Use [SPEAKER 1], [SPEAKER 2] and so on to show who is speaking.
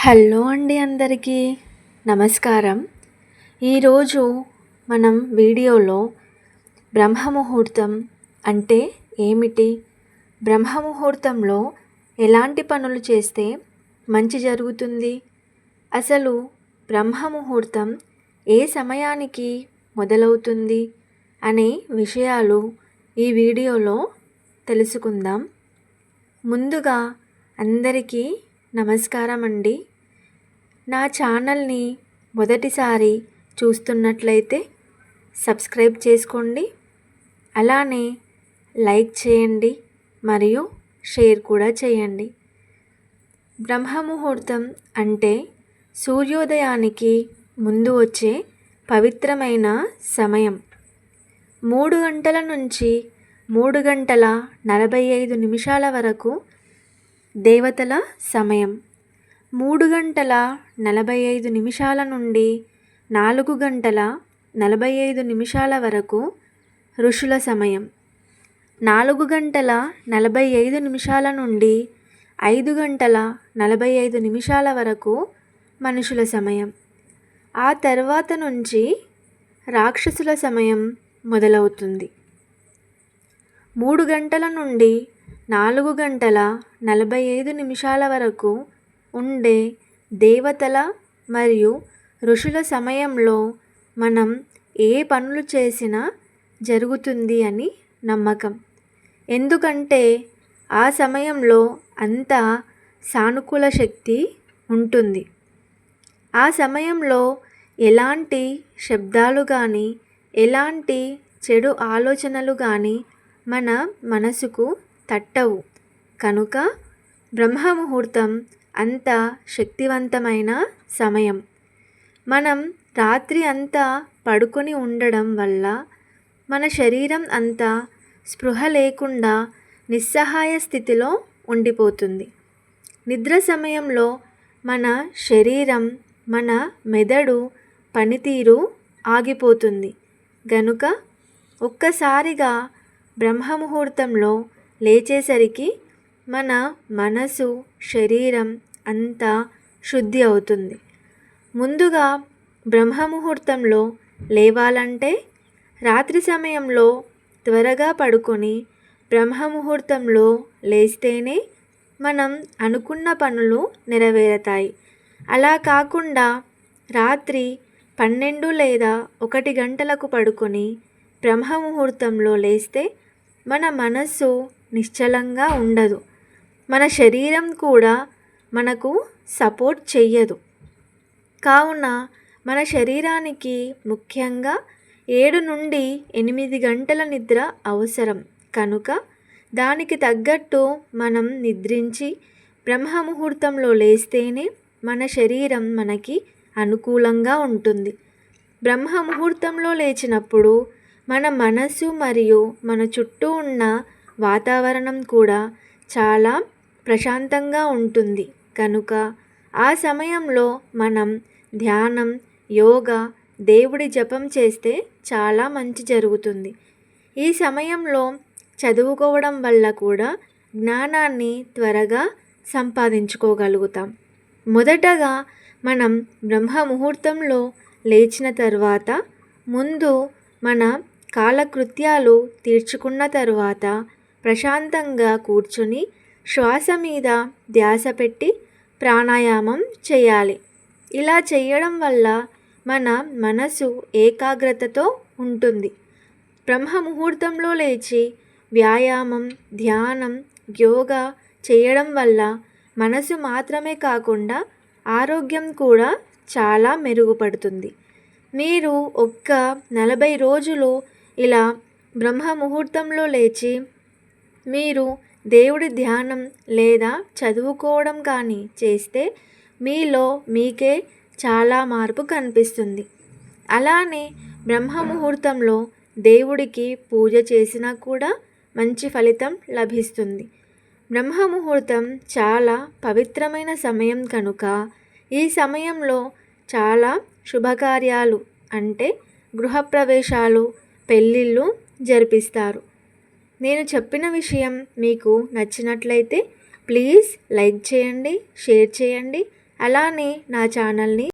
[SPEAKER 1] Hello అండి, అందరికీ నమస్కారం. ఈరోజు మనం వీడియోలో బ్రహ్మముహూర్తం అంటే ఏమిటి, బ్రహ్మముహూర్తంలో ఎలాంటి పనులు చేస్తే మంచి జరుగుతుంది, అసలు బ్రహ్మముహూర్తం ఏ సమయానికి మొదలవుతుంది అనే విషయాలు ఈ వీడియోలో తెలుసుకుందాం. ముందుగా అందరికీ నమస్కారం అండి. నా ఛానల్ని మొదటిసారి చూస్తున్నట్లయితే సబ్స్క్రైబ్ చేసుకోండి, అలానే లైక్ చేయండి మరియు షేర్ కూడా చేయండి. బ్రహ్మముహూర్తం అంటే సూర్యోదయానికి ముందు వచ్చే పవిత్రమైన సమయం. 3 గంటల నుంచి 3 గంటల 45 నిమిషాల వరకు దేవతల సమయం. 3 గంటల 45 నిమిషాల నుండి 4 గంటల 45 నిమిషాల వరకు ఋషుల సమయం. 4 గంటల 45 నిమిషాల నుండి 5 గంటల 45 నిమిషాల వరకు మనుషుల సమయం. ఆ తర్వాత నుంచి రాక్షసుల సమయం మొదలవుతుంది. 3 గంటల నుండి 4 గంటల 45 నిమిషాల వరకు ఉండే దేవతల మరియు ఋషుల సమయంలో మనం ఏ పనులు చేసినా జరుగుతుంది అని నమ్మకం. ఎందుకంటే ఆ సమయంలో అంతా సానుకూల శక్తి ఉంటుంది. ఆ సమయంలో ఎలాంటి శబ్దాలు కానీ ఎలాంటి చెడు ఆలోచనలు కానీ మన మనసుకు తట్టవు. కనుక బ్రహ్మముహూర్తం అంత శక్తివంతమైన సమయం. మనం రాత్రి అంతా పడుకొని ఉండడం వల్ల మన శరీరం అంతా స్పృహ లేకుండా నిస్సహాయ స్థితిలో ఉండిపోతుంది. నిద్ర సమయంలో మన శరీరం, మన మెదడు పనితీరు ఆగిపోతుంది. గనుక ఒక్కసారిగా బ్రహ్మముహూర్తంలో లేచేసరికి మన మనసు, శరీరం అంతా శుద్ధి అవుతుంది. ముందుగా బ్రహ్మముహూర్తంలో లేవాలంటే రాత్రి సమయంలో త్వరగా పడుకొని బ్రహ్మముహూర్తంలో లేస్తేనే మనం అనుకున్న పనులు నెరవేరుతాయి. అలా కాకుండా రాత్రి 12 లేదా 1 గంటలకు పడుకొని బ్రహ్మముహూర్తంలో లేస్తే మన మనస్సు నిశ్చలంగా ఉండదు, మన శరీరం కూడా మనకు సపోర్ట్ చెయ్యదు. కావున మన శరీరానికి ముఖ్యంగా 7 నుండి 8 గంటల నిద్ర అవసరం. కనుక దానికి తగ్గట్టు మనం నిద్రించి బ్రహ్మముహూర్తంలో లేస్తేనే మన శరీరం మనకి అనుకూలంగా ఉంటుంది. బ్రహ్మముహూర్తంలో లేచినప్పుడు మన మనసు మరియు మన చుట్టూ ఉన్న వాతావరణం కూడా చాలా ప్రశాంతంగా ఉంటుంది. కనుక ఆ సమయంలో మనం ధ్యానం, యోగా, దేవుడి జపం చేస్తే చాలా మంచి జరుగుతుంది. ఈ సమయంలో చదువుకోవడం వల్ల కూడా జ్ఞానాన్ని త్వరగా సంపాదించుకోగలుగుతాం. మొదటగా మనం బ్రహ్మముహూర్తంలో లేచిన తర్వాత ముందు మన కాలకృత్యాలు తీర్చుకున్న తరువాత ప్రశాంతంగా కూర్చుని శ్వాస మీద ధ్యాస పెట్టి ప్రాణాయామం చేయాలి. ఇలా చేయడం వల్ల మన మనసు ఏకాగ్రతతో ఉంటుంది. బ్రహ్మముహూర్తంలో లేచి వ్యాయామం, ధ్యానం, యోగా చేయడం వల్ల మనసు మాత్రమే కాకుండా ఆరోగ్యం కూడా చాలా మెరుగుపడుతుంది. మీరు ఒక్క 40 రోజులు ఇలా బ్రహ్మముహూర్తంలో లేచి మీరు దేవుడి ధ్యానం లేదా చదువుకోవడం కానీ చేస్తే మీలో మీకే చాలా మార్పు కనిపిస్తుంది. అలానే బ్రహ్మముహూర్తంలో దేవుడికి పూజ చేసినా కూడా మంచి ఫలితం లభిస్తుంది. బ్రహ్మముహూర్తం చాలా పవిత్రమైన సమయం కనుక ఈ సమయంలో చాలా శుభకార్యాలు అంటే గృహప్రవేశాలు, పెళ్ళిళ్ళు జరిపిస్తారు. నేను చెప్పిన విషయం మీకు నచ్చినట్లయితే ప్లీజ్ లైక్ చేయండి, షేర్ చేయండి, అలానే నా ఛానల్ని